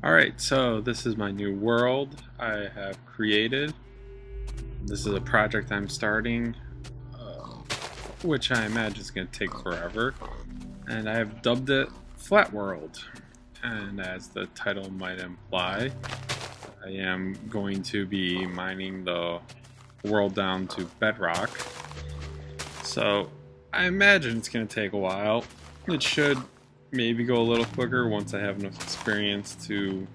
Alright, so this is my new world I have created. This is a project I'm starting, which I imagine is going to take forever. And I have dubbed it Flat World. And as the title might imply, I am going to be mining the world down to bedrock. So I imagine it's going to take a while. It should maybe go a little quicker once I have enough experience to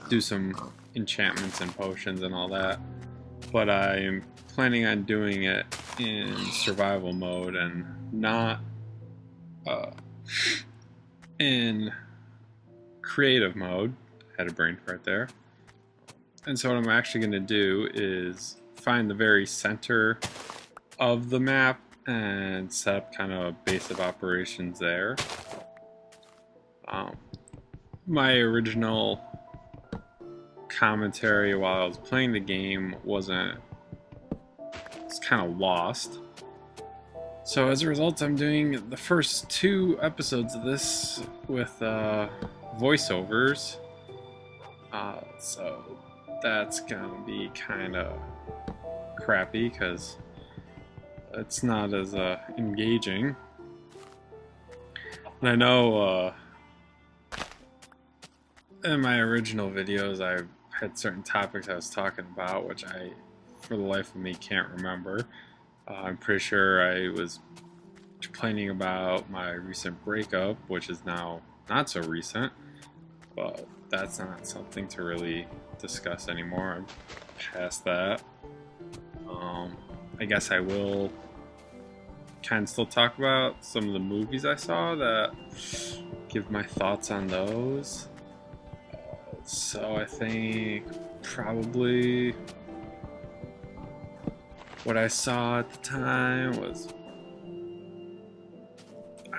do some enchantments and potions and all that. But I am planning on doing it in survival mode and not in creative mode. Had a brain fart there. And so what I'm actually going to do is find the very center of the map and set up kind of a base of operations there. My original commentary while I was playing the game it's kind of lost. So as a result, I'm doing the first 2 episodes of this with voiceovers. So that's gonna be kind of crappy because it's not as engaging. And I know in my original videos I had certain topics I was talking about, which I, for the life of me, can't remember. I'm pretty sure I was complaining about my recent breakup, which is now not so recent, but that's not something to really discuss anymore. I'm past that. I guess I will kind of still talk about some of the movies I saw, that give my thoughts on those. So I think probably what I saw at the time was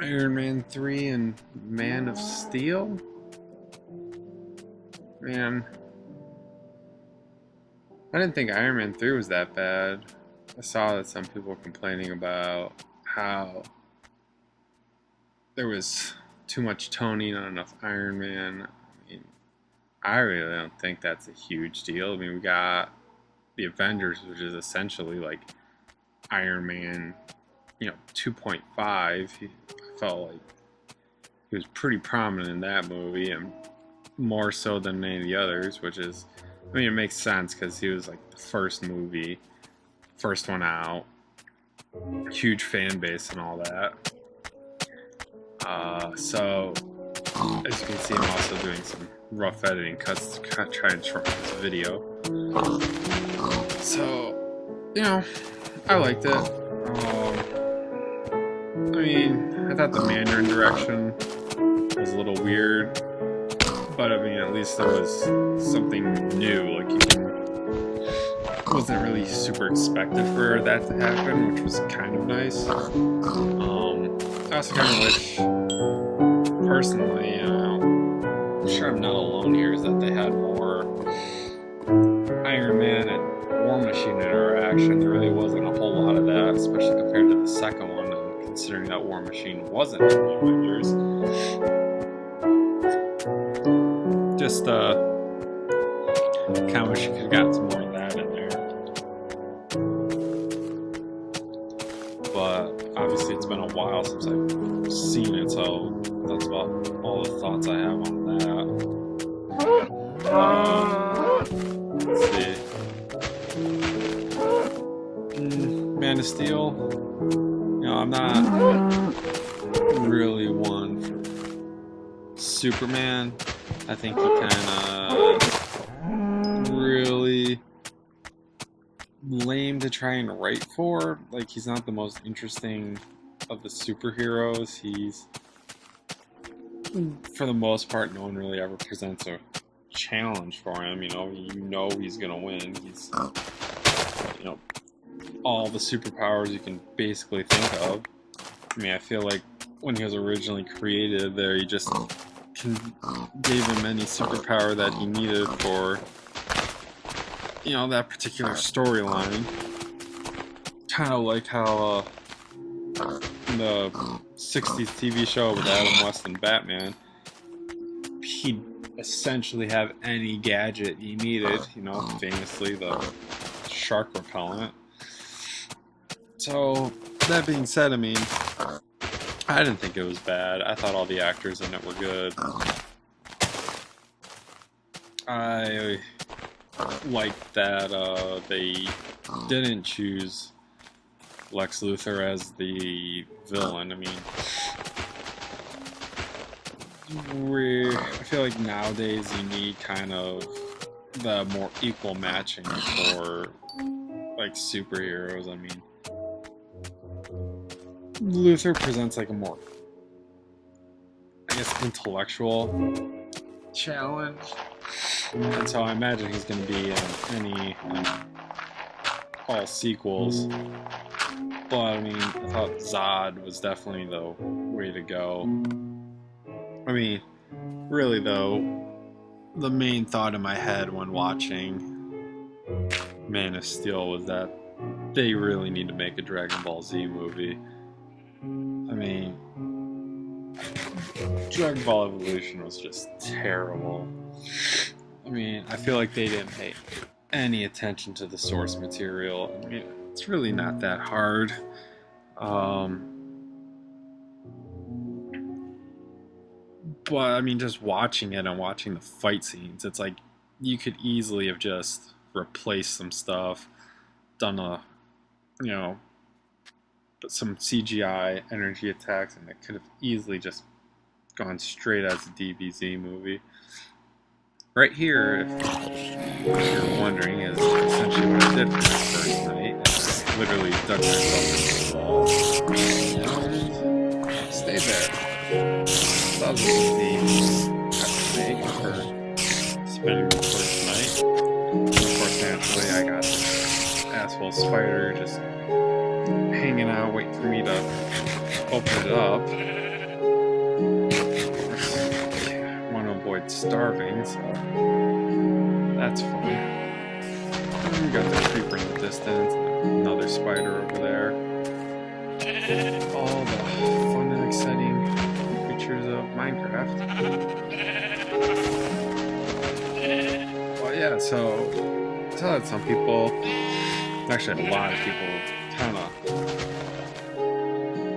Iron Man 3 and Man of Steel. Man, I didn't think Iron Man 3 was that bad. I saw that some people were complaining about how there was too much Tony, not enough Iron Man. I mean, I really don't think that's a huge deal. I mean, we got the Avengers, which is essentially like Iron Man, 2.5. I felt like he was pretty prominent in that movie, and more so than any of the others, which is, I mean, it makes sense because he was like the first movie, first one out, huge fan base and all that. So as you can see, I'm also doing some rough editing cuts to try and shorten this video. So, I liked it. I mean, I thought the Mandarin direction was a little weird, but I mean, at least there was something new. Like, wasn't really super expected for that to happen, which was kind of nice. I also kind of wish, personally, I'm sure I'm not alone here, is that they had more Iron Man and War Machine interaction. There really wasn't a whole lot of that, especially compared to the second one, and considering that War Machine wasn't in the Avengers. Just kind of wish you could have got some more of that in there. But obviously it's been a while since I've seen it, so that's about all the thoughts I have on that. Let's see. Man of Steel. I'm not really one for Superman. I think he kind of really lame to try and write for. Like, he's not the most interesting of the superheroes. He's, for the most part, no one really ever presents a challenge for him. He's gonna win. He's, all the superpowers you can basically think of. I mean, I feel like when he was originally created there, he just gave him any superpower that he needed for, that particular storyline. Kind of like how in the 60s TV show with Adam West and Batman, he essentially have any gadget he needed, you know, famously the shark repellent. So, that being said, I mean, I didn't think it was bad. I thought all the actors in it were good. I liked that they didn't choose Lex Luthor as the villain. I mean, I feel like nowadays you need kind of the more equal matching for like superheroes. I mean, Luthor presents like a more, I guess, intellectual challenge, and so I imagine he's going to be in any all sequels. But I mean, I thought Zod was definitely the way to go. I mean, really though, the main thought in my head when watching Man of Steel was that they really need to make a Dragon Ball Z movie. I mean, Dragon Ball Evolution was just terrible. I mean, I feel like they didn't pay any attention to the source material. I mean, it's really not that hard. But I mean, just watching it and watching the fight scenes, it's like you could easily have just replaced some stuff, done you know, some CGI energy attacks, and it could have easily just gone straight as a DBZ movie. Right here, if you're wondering, is essentially what I did for my first night. I literally dug myself into the wall and stayed there. So that was an easy cut to make for spending the first night. And of course, naturally, I got this asshole spider just hanging out, waiting for me to open it up. Of course, I want to avoid starving, so that's fun. And we got the creeper in the distance, and another spider over there. All the fun and exciting features of Minecraft. Well, yeah, so I saw that some people, actually a lot of people, kind of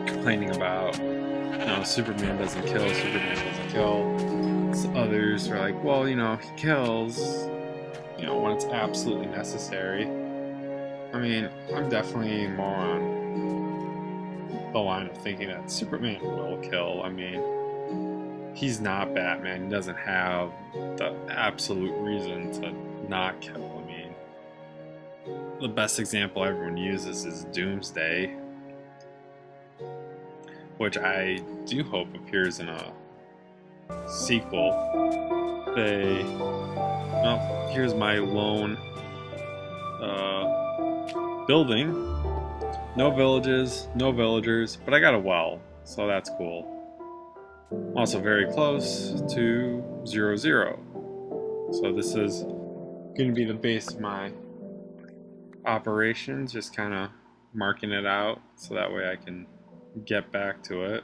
complaining about, you know, Superman doesn't kill. So others are like, well, you know, he kills, you know, when it's absolutely necessary. I mean, I'm definitely more on the line of thinking that Superman will kill. I mean, he's not Batman. He doesn't have the absolute reason to not kill. I mean, the best example everyone uses is Doomsday, which I do hope appears in a sequel. Well, here's my lone building. No villages, no villagers, but I got a well, so that's cool. Also very close to 0-0. So this is going to be the base of my operations, just kind of marking it out so that way I can get back to it.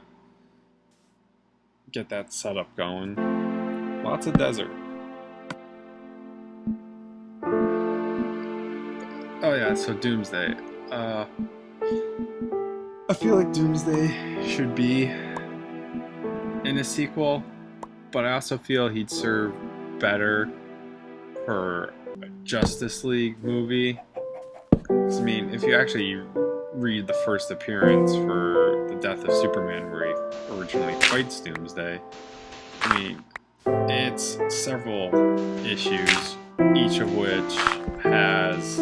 Get that setup going. Lots of desert. Oh yeah, so Doomsday. I feel like Doomsday should be in a sequel, but I also feel he'd serve better for a Justice League movie. 'Cause, I mean, if you actually read the first appearance for the death of Superman, where he originally fights Doomsday, I mean, it's several issues, each of which has,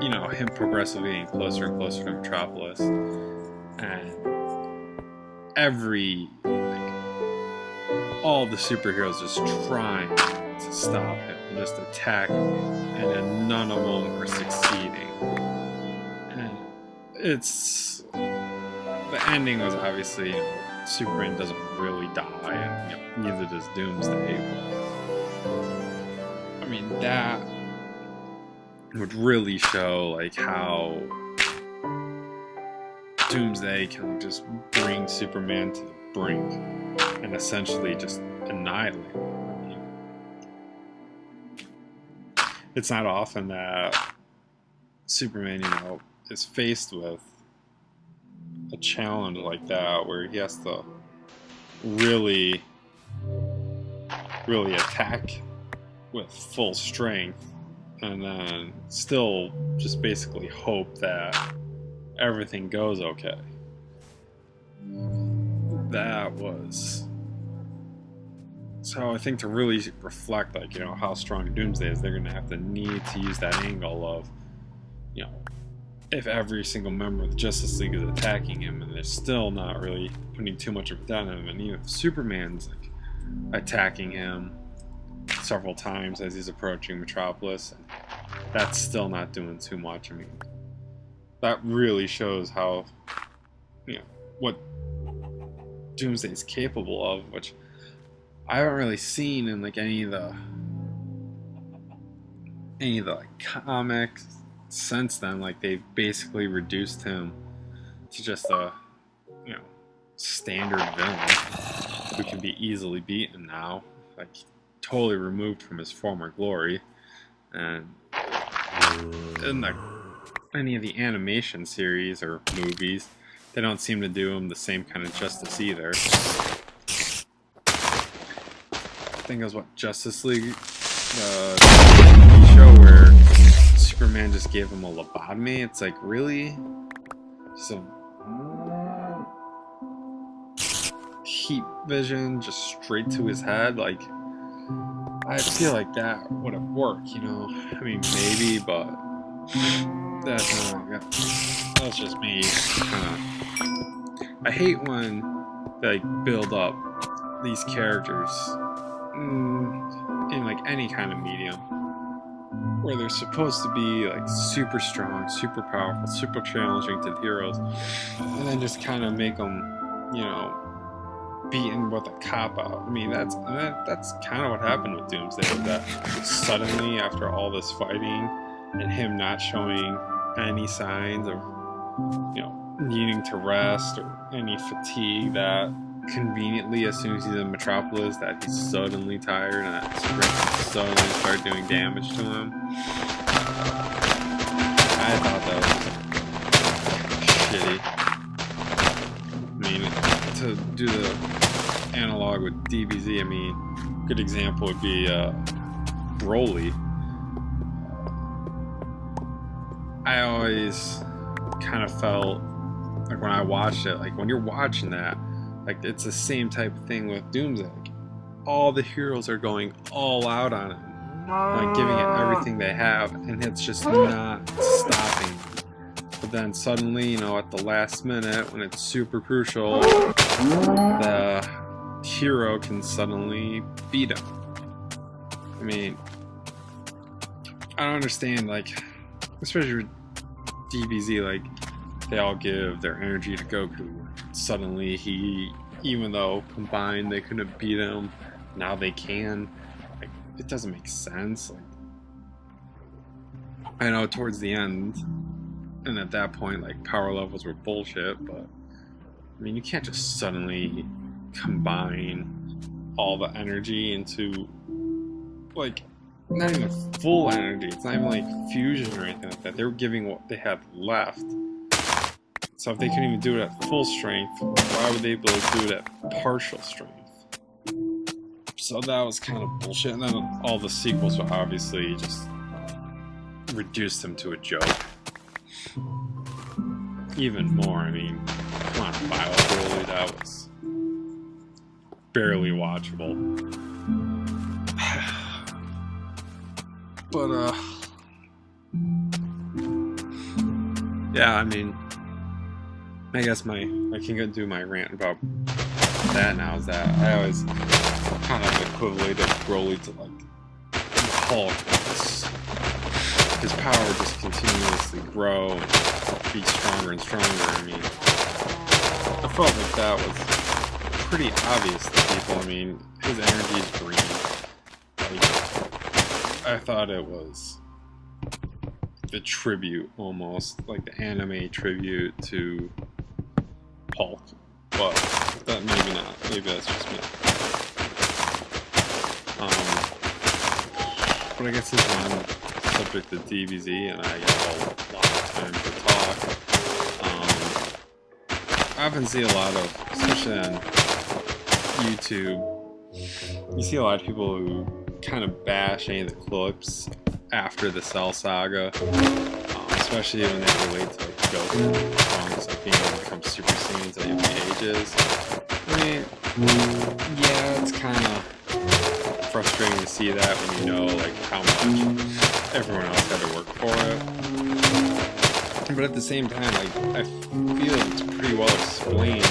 you know, him progressively getting closer and closer to Metropolis, and all the superheroes just trying to stop him, just attack him, and then none of them are succeeding. And the ending was obviously, you know, Superman doesn't really die, and you know, neither does Doomsday. But, I mean, that would really show like how Doomsday can just bring Superman to the brink and essentially just annihilate him. I mean, it's not often that Superman, you know, is faced with a challenge like that where he has to really, really attack with full strength and then still just basically hope that everything goes okay. That was... So I think to really reflect, like, you know, how strong Doomsday is, they're going to have to need to use that angle of, you know, if every single member of the Justice League is attacking him and they're still not really putting too much of a dent on him, and even if Superman's like attacking him several times as he's approaching Metropolis, and that's still not doing too much. I mean, that really shows how, you know, what Doomsday is capable of, which I haven't really seen in like any of the like comics since then. Like, they've basically reduced him to just a, you know, standard villain who can be easily beaten now, like totally removed from his former glory. And in like any of the animation series or movies, they don't seem to do him the same kind of justice either. I think it was what, Justice League, the show where Superman just gave him a lobotomy. It's like, really? Just a heat vision just straight to his head? Like, I feel like that would have worked, you know? I mean, maybe, but that's just me. I hate when they like build up these characters in like any kind of medium where they're supposed to be like super strong, super powerful, super challenging to the heroes, and then just kind of make them, you know, beaten with a cop out. I mean, that's kind of what happened with Doomsday. That suddenly, after all this fighting and him not showing any signs of, you know, needing to rest or any fatigue, that conveniently, as soon as he's in Metropolis, that he's suddenly tired and that Superman suddenly start doing damage to him. I thought that was shitty. I mean, to do the analog with DBZ, I mean, a good example would be Broly. I always kind of felt like when I watched it, like when you're watching that, like it's the same type of thing with Doomsday. Like, all the heroes are going all out on him, like giving it everything they have, and it's just not stopping. But then suddenly, you know, at the last minute, when it's super crucial, the hero can suddenly beat him. I mean, I don't understand, like, especially with DBZ, like, they all give their energy to Goku. Suddenly even though combined they couldn't beat him, now they can. Like, it doesn't make sense. Like, I know towards the end, and at that point, like, power levels were bullshit, but I mean, you can't just suddenly combine all the energy into, like, not even full energy. It's not even like fusion or anything like that. They were giving what they had left. So if they couldn't even do it at full strength, why would they be able to do it at partial strength? So that was kind of bullshit. And then all the sequels were obviously just reduced them to a joke. Even more, I mean, come on, Broly, that was barely watchable. But, yeah, I mean, I guess I can do my rant about that now, is that I always kind of equivalent Broly to, like, Hulk. His power just continuously grow and be stronger and stronger. I mean, I felt like that was pretty obvious to people. I mean, his energy is green. Like, I thought it was the tribute, almost like the anime tribute to Hulk, but that maybe not. Maybe that's just me. But I guess this one subject to DBZ, and I got a lot of time to talk. I often see a lot of, especially on YouTube, you see a lot of people who kind of bash any of the clips after the Cell Saga, especially when they relate to like Goku, songs like being able to become Super Saiyans at young ages. I mean, yeah, it's kind of frustrating to see that when you know like how much everyone else had to work for it. But at the same time, like I feel it's pretty well explained.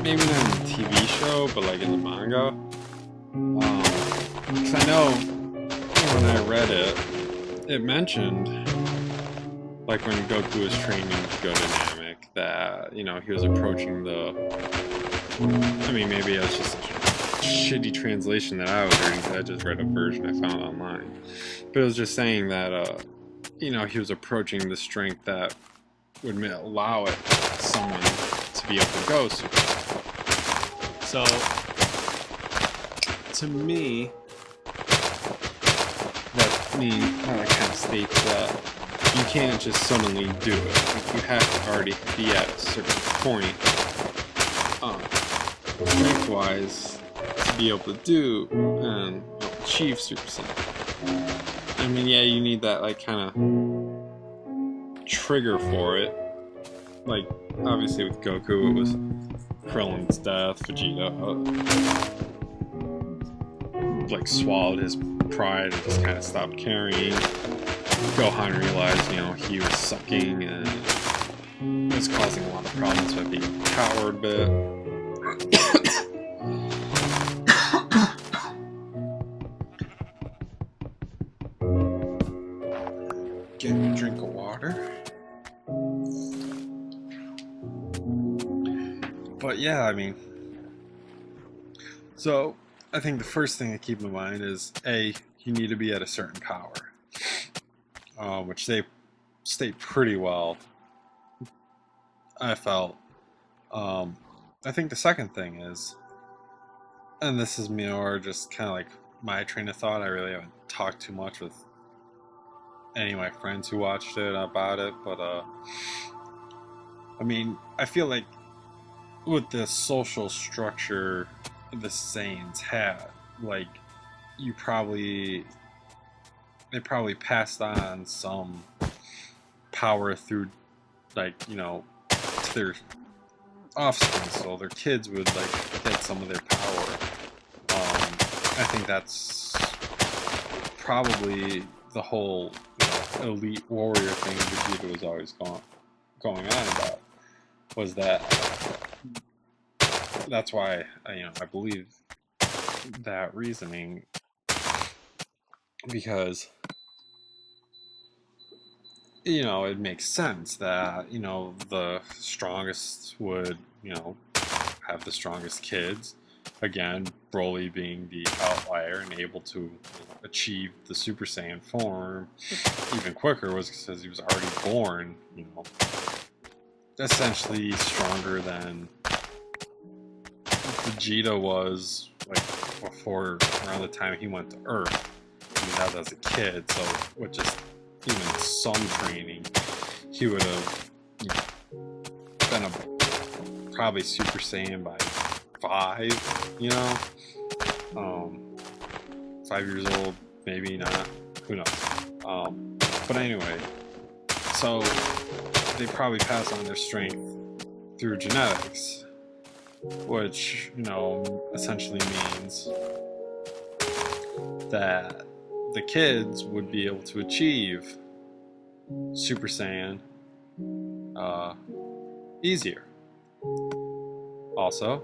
Maybe not in the TV show, but like in the manga. Because I know when I read it, it mentioned like when Goku was training to go dynamic that, you know, he was approaching the, I mean, maybe it was just a shitty translation that I was reading, because I just read a version I found online, but it was just saying that you know, he was approaching the strength that would allow it someone to be able to go Super Saiyan. So to me, that kind of states that you can't just suddenly do it. Like, you have to already be at a certain point, strength-wise, to be able to do and achieve Super Saiyan. I mean, yeah, you need that like kind of trigger for it. Like, obviously with Goku, it was Krillin's death. Vegeta like swallowed his pride and just kind of stopped caring. Gohan realized, you know, he was sucking and was causing a lot of problems by being a coward bit. Get me a drink of water. But yeah, I mean, so I think the first thing to keep in mind is you need to be at a certain power, which they state pretty well, I felt. I think the second thing is, and this is more just kind of like my train of thought, I really haven't talked too much with any of my friends who watched it about it, but I mean, I feel like with the social structure the Saiyans had, like, they probably passed on some power through, like, you know, to their offspring, so their kids would like get some of their power. I think that's probably the whole, you know, elite warrior thing Vegeta was always going on about, was that's why I believe that reasoning, because, you know, it makes sense that, you know, the strongest would, you know, have the strongest kids. Again, Broly being the outlier and able to, you know, achieve the Super Saiyan form even quicker was because he was already born, you know, essentially stronger than Vegeta was, like, before, around the time he went to Earth. I mean, that was as a kid, so with just even some training, he would have, you know, been probably Super Saiyan by 5, you know? 5 years old, maybe not, who knows? But anyway, so they probably pass on their strength through genetics, which, you know, essentially means that the kids would be able to achieve Super Saiyan easier. Also,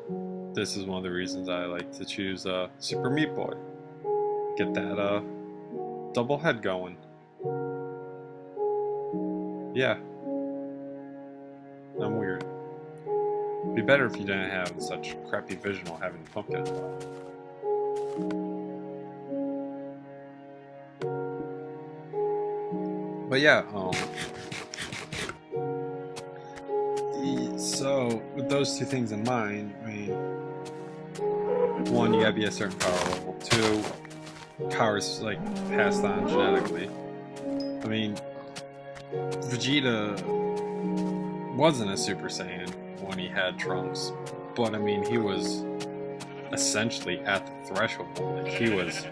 this is one of the reasons I like to choose Super Meat Boy. Get that double head going. Yeah. I'm weird. It'd be better if you didn't have such crappy vision while having pumpkin. But yeah, so with those two things in mind, I mean, one, you gotta be a certain power level. 2, powers like passed on genetically. I mean, Vegeta wasn't a Super Saiyan when he had Trunks, but I mean, he was essentially at the threshold. Like, he was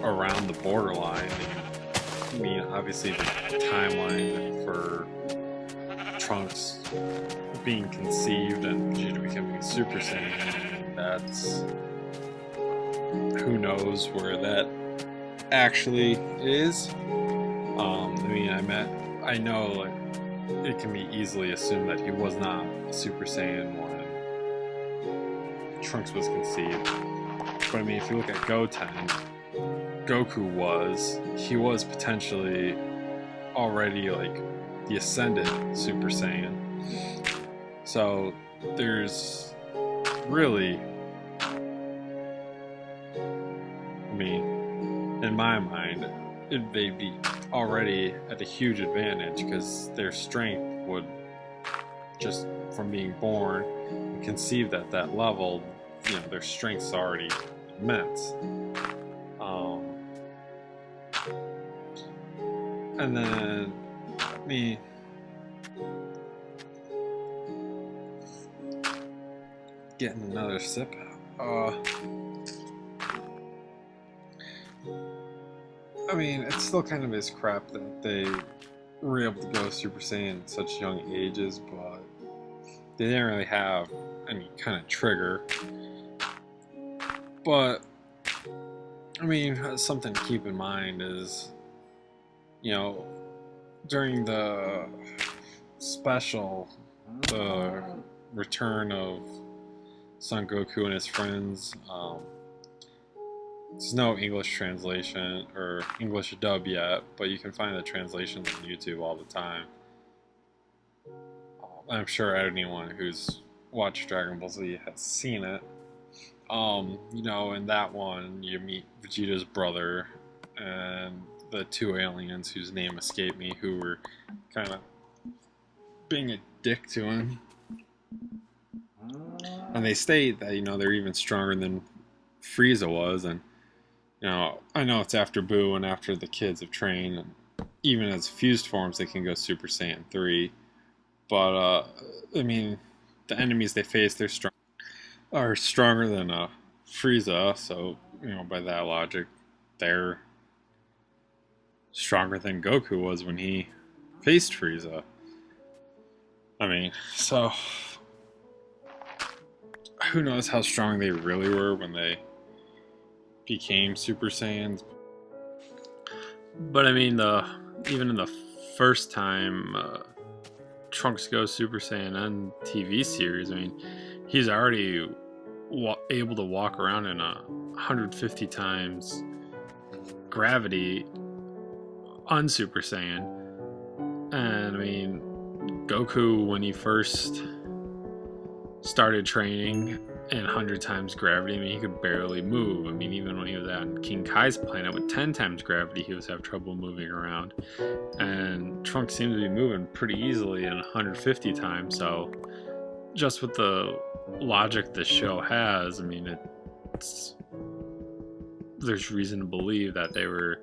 around the borderline. I mean, obviously, the timeline for Trunks being conceived and Vegeta becoming a Super Saiyan, that's, who knows where that actually is. I mean, I know, like, it can be easily assumed that he was not a Super Saiyan when Trunks was conceived. But I mean, if you look at Goten, he was potentially already like the ascended Super Saiyan. So there's really, I mean, in my mind, they'd be already at a huge advantage because their strength would, just from being born and conceived at that level, you know, their strength's already immense. And then, I mean, getting another sip. I mean, it still kind of is crap that they were able to go Super Saiyan at such young ages, but they didn't really have any kind of trigger. But, I mean, something to keep in mind is, you know, during the special, the return of Son Goku and his friends, there's no English translation or English dub yet, but you can find the translations on YouTube all the time. I'm sure anyone who's watched Dragon Ball Z has seen it. You know, in that one, you meet Vegeta's brother and the two aliens whose name escaped me, who were kind of being a dick to him. And they state that, you know, they're even stronger than Frieza was, and, you know, I know it's after Buu and after the kids have trained, and even as fused forms they can go Super Saiyan 3, but, I mean, the enemies they face, are stronger than, Frieza, so, you know, by that logic, they're stronger than Goku was when he faced Frieza. I mean, so who knows how strong they really were when they became Super Saiyans. But I mean, even in the first time Trunks goes Super Saiyan on TV series, I mean, he's already able to walk around in 150 times gravity on Super Saiyan. And I mean, Goku, when he first started training in 100 times gravity, I mean, he could barely move. I mean, even when he was on King Kai's planet with 10 times gravity, he was having trouble moving around. And Trunks seemed to be moving pretty easily in 150 times. So just with the logic the show has, I mean, there's reason to believe that they were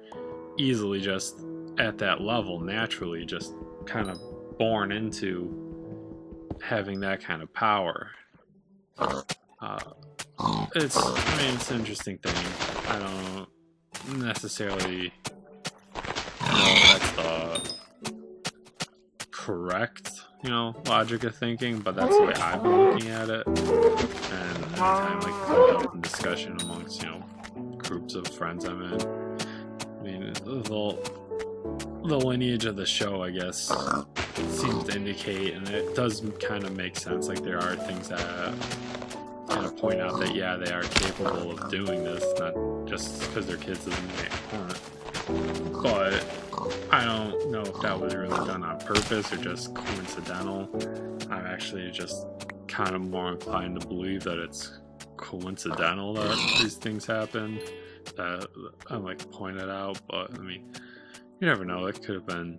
easily just at that level naturally, just kind of born into having that kind of power. It's an interesting thing. I don't necessarily know that's the correct, you know, logic of thinking, but that's the way I've been looking at it. And anytime like it comes up in discussion amongst, you know, groups of friends I'm in, I mean, the lineage of the show, I guess, seems to indicate, and it does kind of make sense, like there are things that kind of point out that, yeah, they are capable of doing this, not just because they're kids doesn't mean they aren't. But I don't know if that was really done on purpose or just coincidental. I'm actually just kind of more inclined to believe that it's coincidental that these things happen, that I like pointed out. But I mean, you never know, it could have been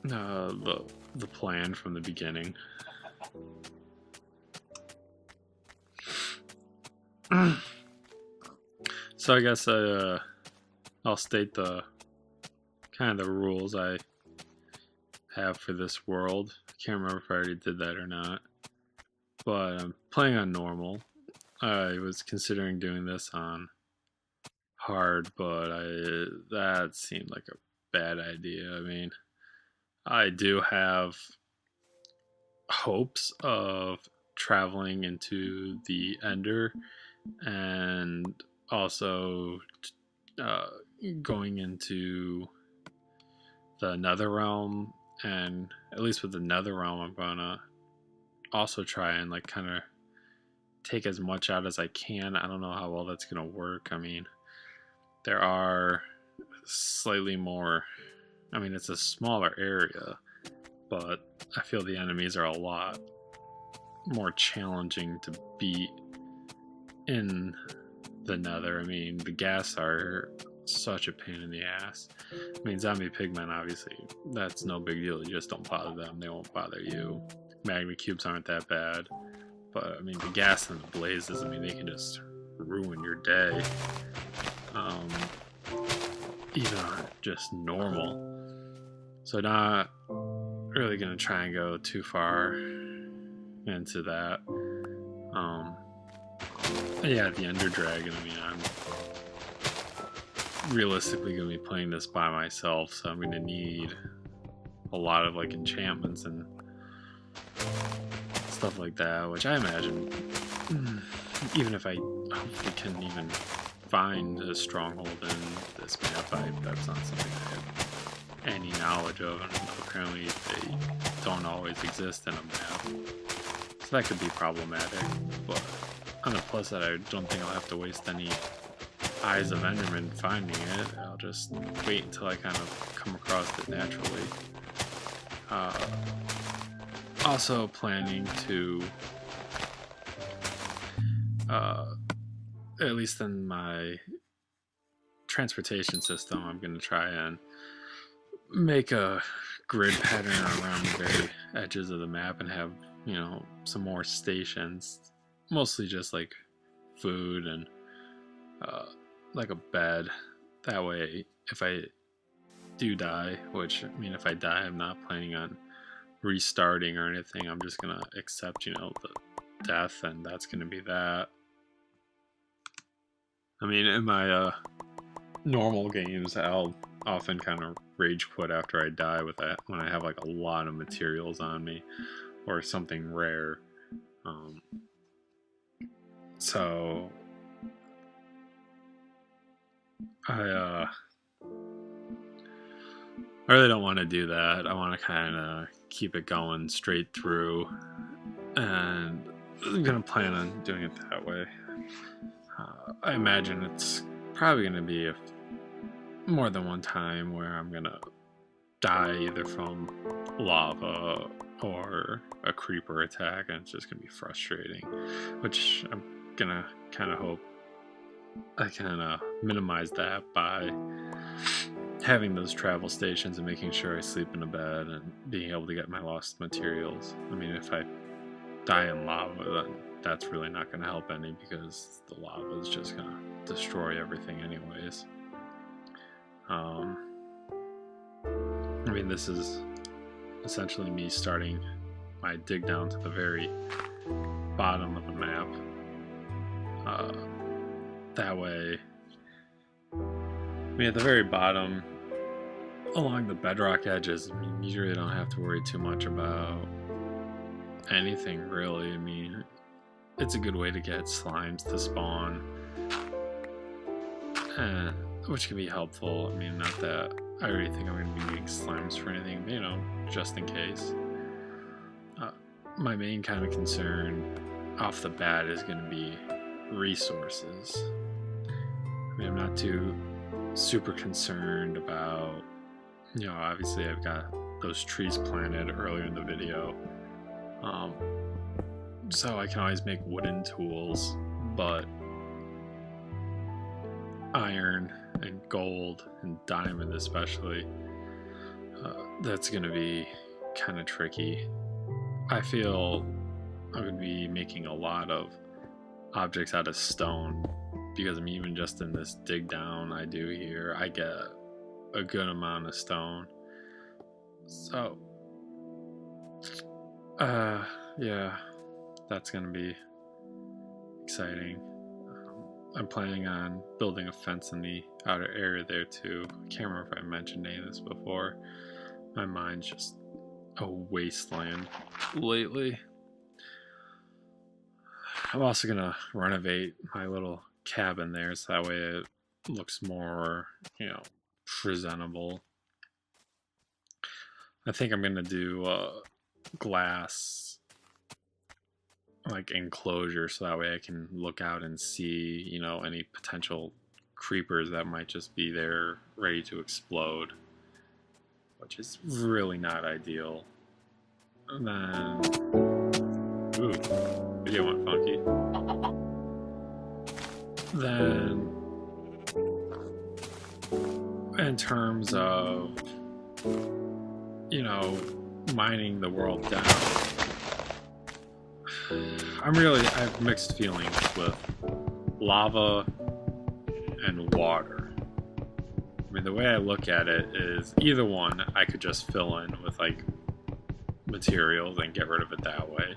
the plan from the beginning. So So I guess I'll state the kind of the rules I have for this world. I can't remember if I already did that or not, but I'm playing on normal. I was considering doing this on hard, but that seemed like a bad idea. I mean, I do have hopes of traveling into the Ender and also uh, going into the Nether Realm, and at least with the Nether Realm, I'm gonna also try and like kind of take as much out as I can. I don't know how well that's gonna work. I mean, there are slightly more. I mean, it's a smaller area, but I feel the enemies are a lot more challenging to beat in the Nether. I mean, the gas are such a pain in the ass. I mean, zombie pigmen, obviously, that's no big deal. You just don't bother them. They won't bother you. Magma cubes aren't that bad. But, I mean, the gas and the blazes, I mean, they can just ruin your day. Even on just normal. So not really going to try and go too far into that. Yeah, the Ender Dragon, I mean, I'm realistically going to be playing this by myself, so I'm going to need a lot of like enchantments and stuff like that, which I imagine, even if I hopefully can even find a stronghold in this map, that's not something I have any knowledge of, and apparently they don't always exist in a map, so that could be problematic. But on the plus side, I don't think I'll have to waste any Eyes of Enderman finding it. I'll just wait until I kind of come across it naturally. Also planning to, at least in my transportation system, I'm going to try and make a grid pattern around the very edges of the map and have, you know, some more stations, mostly just like food and like a bed. That way, if I do die, which, I mean, if I die, I'm not planning on restarting or anything. I'm just gonna accept, you know, the death, and that's gonna be that. I mean, in my normal games, I'll often kind of rage quit after I die with that when I have like a lot of materials on me or something rare. So I really don't want to do that. I want to kind of keep it going straight through, and I'm gonna plan on doing it that way. I imagine it's probably gonna be more than one time where I'm gonna die either from lava or a creeper attack, and it's just gonna be frustrating, which I'm gonna kind of hope I can minimize that by having those travel stations and making sure I sleep in a bed and being able to get my lost materials. I mean, if I die in lava, then that's really not going to help any, because the lava is just going to destroy everything anyways. I mean, this is essentially me starting my dig down to the very bottom of the map. That way, I mean, at the very bottom, along the bedrock edges, I mean, you really don't have to worry too much about anything, really. I mean, it's a good way to get slimes to spawn, which can be helpful. I mean, not that I really think I'm going to be needing slimes for anything, but, you know, just in case. My main kind of concern off the bat is going to be resources. I mean, I'm not too super concerned about, you know, obviously I've got those trees planted earlier in the video, so I can always make wooden tools, but iron and gold and diamond especially, that's gonna be kind of tricky. I feel I'm gonna be making a lot of objects out of stone, because I'm even just in this dig down I do here, I get a good amount of stone. So, yeah, that's gonna be exciting. I'm planning on building a fence in the outer area there too. I can't remember if I mentioned any of this before. My mind's just a wasteland lately. I'm also gonna renovate my little cabin there so that way it looks more, presentable. I think I'm gonna do glass like enclosure so that way I can look out and see, any potential creepers that might just be there ready to explode, which is really not ideal. And then, ooh, video went funky. Then, in terms of, mining the world down, I have mixed feelings with lava and water. I mean, the way I look at it is either one I could just fill in with like materials and get rid of it that way.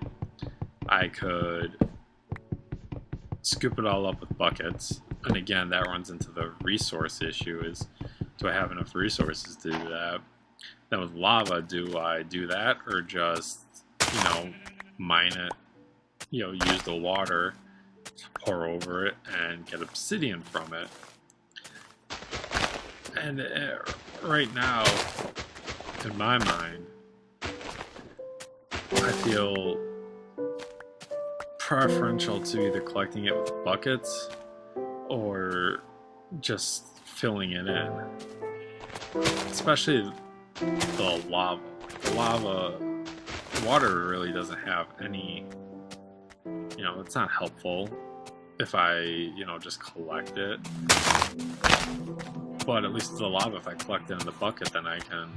I could scoop it all up with buckets, and again that runs into the resource issue, is do I have enough resources to do that? Then with lava, do I do that or just mine it, use the water to pour over it and get obsidian from it? And right now in my mind I feel preferential to either collecting it with buckets or just filling it in. Especially the lava. Water really doesn't have any, it's not helpful if I, just collect it. But at least the lava, if I collect it in the bucket, then I can,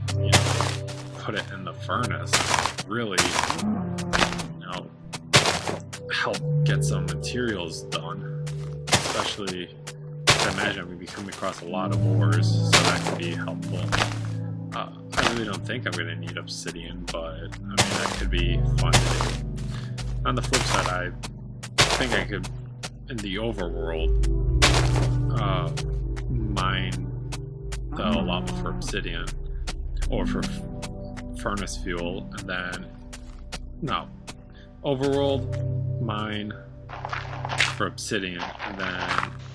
put it in the furnace. Really, help get some materials done. Especially, I imagine I'm going to be coming across a lot of ores, so that could be helpful. I really don't think I'm going to need obsidian, but I mean, that could be fun to do. On the flip side, I think I could, in the overworld, mine the lava for obsidian or for furnace fuel, and then overworld mine for obsidian, and then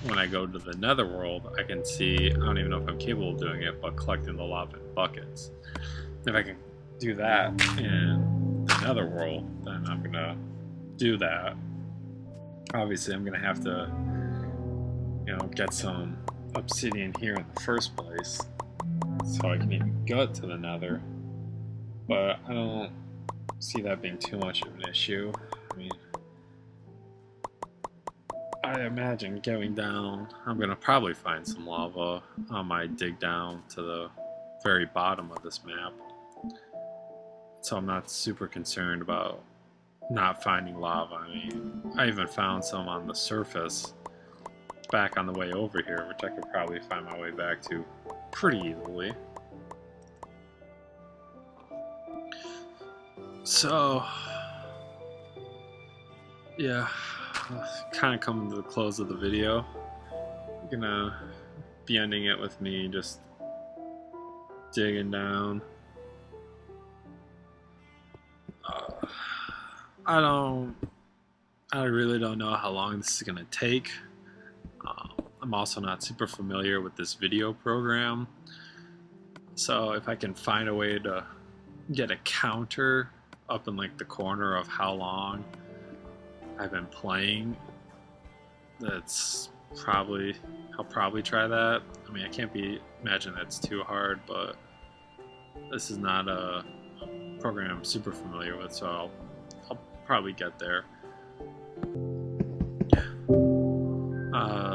when I go to the netherworld I can see, I don't even know if I'm capable of doing it, but collecting the lava in buckets. If I can do that in the netherworld, then I'm gonna do that. Obviously I'm gonna have to get some obsidian here in the first place so I can even get to the nether, but I don't see that being too much of an issue. I mean, I imagine going down, I'm gonna probably find some lava on my dig down to the very bottom of this map, so I'm not super concerned about not finding lava. I mean, I even found some on the surface back on the way over here, which I could probably find my way back to pretty easily. So, yeah, kind of coming to the close of the video. I'm gonna be ending it with me just digging down. I really don't know how long this is gonna take. I'm also not super familiar with this video program, so if I can find a way to get a counter up in like the corner of how long I've been playing, I'll probably try that. I mean, I can't imagine that's too hard, but this is not a program I'm super familiar with, so I'll probably get there.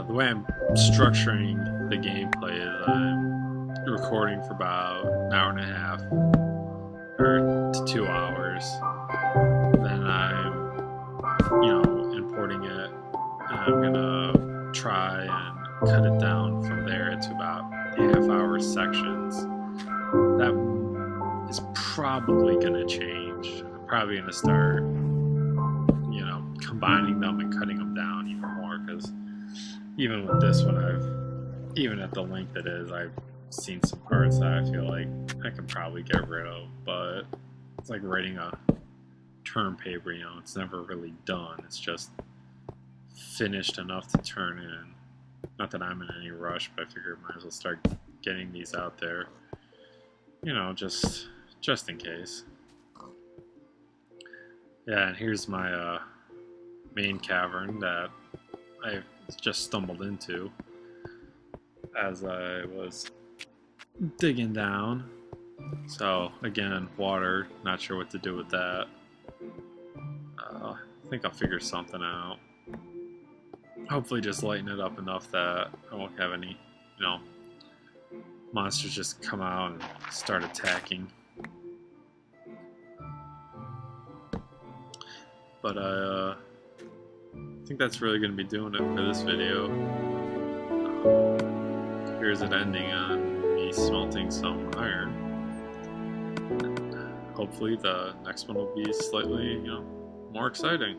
The way I'm structuring the gameplay is I'm recording for about an hour and a half or to 2 hours. Then I'm, importing it, and I'm gonna try and cut it down from there into about half-hour sections. That is probably going to change. I'm probably going to start, you know, combining them and cutting them down even more, because even with this one, even at the length it is, I've seen some parts that I feel like I can probably get rid of, but it's like writing a term paper, you know, it's never really done. It's just finished enough to turn in. Not that I'm in any rush, but I figured I might as well start getting these out there, you know, just in case. Yeah, and here's my main cavern that I just stumbled into as I was digging down. So again, water, not sure what to do with that. I think I'll figure something out. Hopefully just lighten it up enough that I won't have any, you know, monsters just come out and start attacking. But I think that's really going to be doing it for this video. Here's it ending on me smelting some iron. And hopefully the next one will be slightly, you know, more exciting.